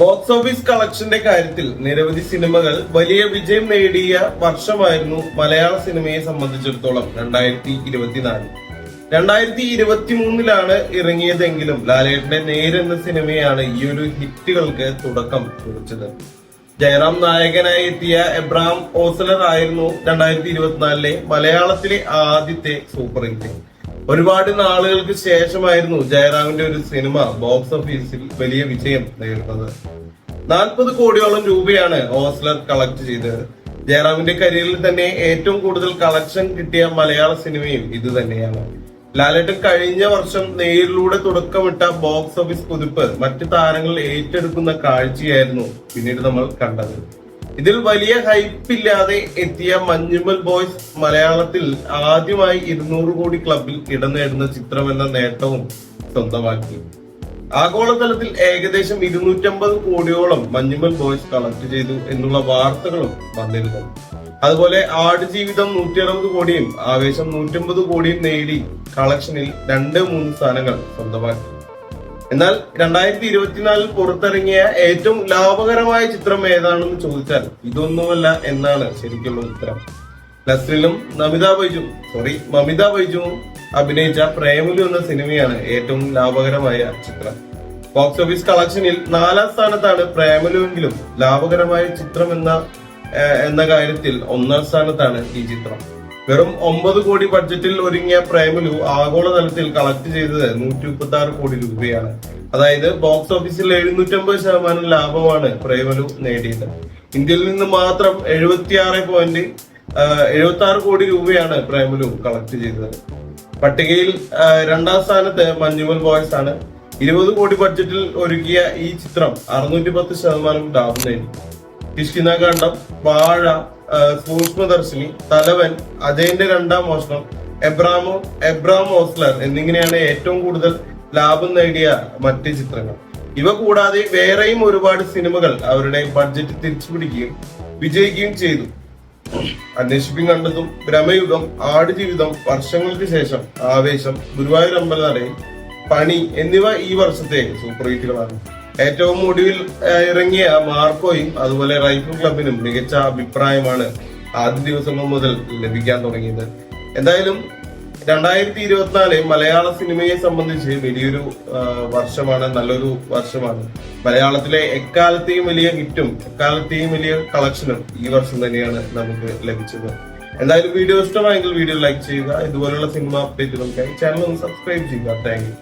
Box office കളക്ഷന്റെ കാര്യത്തിൽ നിരവധി സിനിമകൾ വലിയ വിജയം നേടിയ വർഷമായിരുന്നു മലയാള സിനിമയെ സംബന്ധിച്ചിടത്തോളം 2024. 2023 ഇറങ്ങിയതെങ്കിലും ലാലേട്ടന്റെ നേരെന്ന സിനിമയാണ് ഈ ഒരു ഹിറ്റുകൾക്ക് തുടക്കം കുറിച്ചത്. ജയറാം നായകനായി എത്തിയ എബ്രഹാം ഓസ്ലർ ആയിരുന്നു 2024 മലയാളത്തിലെ ആദ്യത്തെ സൂപ്പർ ഹിറ്റ്. ഒരുപാട് നാളുകൾക്ക് ശേഷമായിരുന്നു ജയറാമിന്റെ ഒരു സിനിമ ബോക്സ് ഓഫീസിൽ വലിയ വിജയം നേടുന്നത്. 40 കോടിയോളം രൂപയാണ് ഓസ്ലർ കളക്ട് ചെയ്തത്. ജയറാമിന്റെ കരിയറിൽ തന്നെ ഏറ്റവും കൂടുതൽ കളക്ഷൻ കിട്ടിയ മലയാള സിനിമയും ഇത് തന്നെയാണ്. ലാലേട്ടൻ കഴിഞ്ഞ വർഷം നേരിലൂടെ തുടക്കമിട്ട ബോക്സ് ഓഫീസ് കുതിപ്പ് മറ്റു താരങ്ങൾ ഏറ്റെടുക്കുന്ന കാഴ്ചയായിരുന്നു പിന്നീട് നമ്മൾ കണ്ടത്. ഇതിൽ വലിയ ഹൈപ്പില്ലാതെ എത്തിയ മഞ്ഞുമൽ ബോയ്സ് മലയാളത്തിൽ ആദ്യമായി 200 കോടി ക്ലബിൽ ഇടം നേടുന്ന ചിത്രമെന്ന നേട്ടവും സ്വന്തമാക്കി. ആഗോളതലത്തിൽ ഏകദേശം 250 കോടിയോളം മഞ്ഞുമൽ ബോയ്സ് കളക്ട് ചെയ്തു എന്നുള്ള വാർത്തകളും വന്നിരുന്നു. അതുപോലെ ആടുജീവിതം 160 കോടിയും ആവേശം 150 കോടിയും നേടി കളക്ഷനിൽ 2-3 സ്ഥാനങ്ങൾ സ്വന്തമാക്കി. എന്നാൽ 2024 പുറത്തിറങ്ങിയ ഏറ്റവും ലാഭകരമായ ചിത്രം ഏതാണെന്ന് ചോദിച്ചാൽ ഇതൊന്നുമല്ല എന്നാണ് ശരിക്കുള്ള ഉത്തരം. നസ്രിലും മമിത ബൈജുവും അഭിനയിച്ച പ്രേമലു എന്ന സിനിമയാണ് ഏറ്റവും ലാഭകരമായ ചിത്രം. ബോക്സ് ഓഫീസ് കളക്ഷനിൽ 4ാം സ്ഥാനത്താണ് പ്രേമലുവെങ്കിലും ലാഭകരമായ ചിത്രം എന്ന കാര്യത്തിൽ 1ാം സ്ഥാനത്താണ് ഈ ചിത്രം. വെറും 9 കോടി ബഡ്ജറ്റിൽ ഒരുങ്ങിയ പ്രേമലു ആഗോളതലത്തിൽ കളക്ട് ചെയ്തത് 136 കോടി രൂപയാണ്. അതായത് ബോക്സ് ഓഫീസിൽ 750% ലാഭമാണ് പ്രേമലു നേടിയത്. ഇന്ത്യയിൽ നിന്ന് മാത്രം 76 കോടി രൂപയാണ് പ്രേമലു കളക്ട് ചെയ്തത്. പട്ടികയിൽ 2ാം സ്ഥാനത്ത് മഞ്ഞുമൽ ബോയ്സ് ആണ്. 20 കോടി ബഡ്ജറ്റിൽ ഒരുക്കിയ ഈ ചിത്രം 610% ലാഭം നേടി. കിഷ്കിന്ധാകാന്ഡം, വാഴ, സൂക്ഷ്മദർശിനി, തലവൻ, അജയന്റെ 2ാം മോഷണം, എബ്രഹാം ഓസ്ലർ എന്നിങ്ങനെയാണ് ഏറ്റവും കൂടുതൽ ലാഭം നേടിയ മറ്റ് ചിത്രങ്ങൾ. ഇവ കൂടാതെ വേറെയും ഒരുപാട് സിനിമകൾ അവരുടെ ബഡ്ജറ്റ് തിരിച്ചുപിടിക്കുകയും വിജയിക്കുകയും ചെയ്തു. അന്വേഷിപ്പിൻ കണ്ടതും, ഭ്രമയുഗം, ആടുജീവിതം, വർഷങ്ങൾക്ക് ശേഷം, ആവേശം, ഗുരുവായൂർ അമ്പലനടയിൽ, പണി എന്നിവ ഈ വർഷത്തെ സൂപ്പർ ഹിറ്റുകളാണ്. ഏറ്റവും ഒടുവിൽ ഇറങ്ങിയ മാർക്കോയും അതുപോലെ റൈഫിൾ ക്ലബിനും മികച്ച അഭിപ്രായമാണ് ആദ്യ ദിവസങ്ങൾ മുതൽ ലഭിക്കാൻ തുടങ്ങിയത്. എന്തായാലും 2024 മലയാള സിനിമയെ സംബന്ധിച്ച് വലിയൊരു വർഷമാണ്, നല്ലൊരു വർഷമാണ്. മലയാളത്തിലെ എക്കാലത്തെയും വലിയ ഹിറ്റും എക്കാലത്തെയും വലിയ കളക്ഷനും ഈ വർഷം തന്നെയാണ് നമുക്ക് ലഭിച്ചത്. എന്തായാലും വീഡിയോ ഇഷ്ടമായെങ്കിൽ വീഡിയോ ലൈക്ക് ചെയ്യുക. ഇതുപോലുള്ള സിനിമ അപ്ഡേറ്റുകൾക്കായി ചാനൽ ഒന്ന് സബ്സ്ക്രൈബ് ചെയ്യുക. Thank you.